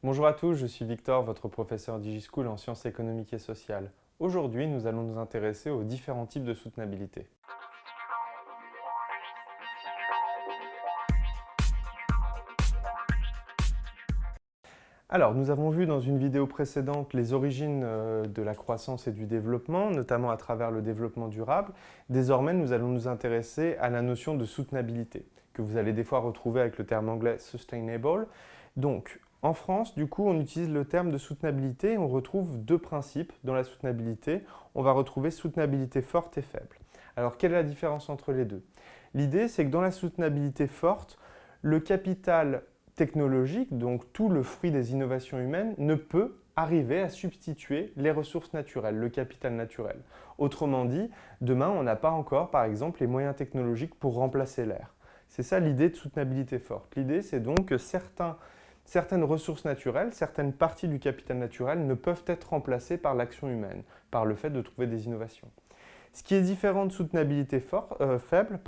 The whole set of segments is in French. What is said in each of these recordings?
Bonjour à tous, je suis Victor, votre professeur DigiSchool en sciences économiques et sociales. Aujourd'hui, nous allons nous intéresser aux différents types de soutenabilité. Alors, nous avons vu dans une vidéo précédente les origines de la croissance et du développement, notamment à travers le développement durable. Désormais, nous allons nous intéresser à la notion de soutenabilité, que vous allez des fois retrouver avec le terme anglais sustainable. Donc, en France, du coup, on utilise le terme de soutenabilité et on retrouve deux principes dans la soutenabilité. On va retrouver soutenabilité forte et faible. Alors, quelle est la différence entre les deux? L'idée, c'est que dans la soutenabilité forte, le capital technologique, donc tout le fruit des innovations humaines, ne peut arriver à substituer les ressources naturelles, le capital naturel. Autrement dit, demain, on n'a pas encore, par exemple, les moyens technologiques pour remplacer l'air. C'est ça l'idée de soutenabilité forte. L'idée, c'est donc que certaines ressources naturelles, certaines parties du capital naturel ne peuvent être remplacées par l'action humaine, par le fait de trouver des innovations. Ce qui est différent de soutenabilité faible,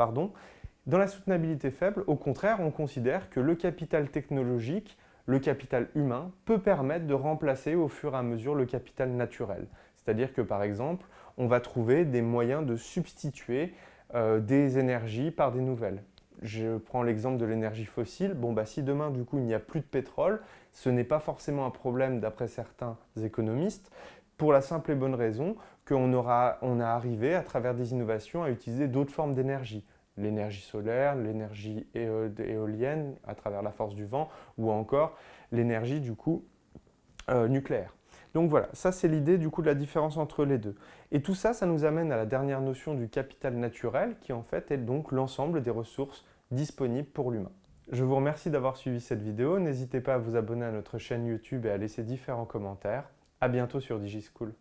dans la soutenabilité faible, au contraire, on considère que le capital technologique, le capital humain, peut permettre de remplacer au fur et à mesure le capital naturel. C'est-à-dire que par exemple, on va trouver des moyens de substituer des énergies par des nouvelles. Je prends l'exemple de l'énergie fossile. Si demain, du coup, il n'y a plus de pétrole, ce n'est pas forcément un problème d'après certains économistes, pour la simple et bonne raison qu'on a arrivé, à travers des innovations, à utiliser d'autres formes d'énergie. L'énergie solaire, l'énergie éolienne à travers la force du vent, ou encore l'énergie du coup nucléaire. Donc voilà, ça c'est l'idée du coup de la différence entre les deux. Et tout ça, ça nous amène à la dernière notion du capital naturel, qui en fait est donc l'ensemble des ressources disponibles pour l'humain. Je vous remercie d'avoir suivi cette vidéo, n'hésitez pas à vous abonner à notre chaîne YouTube et à laisser différents commentaires. À bientôt sur DigiSchool.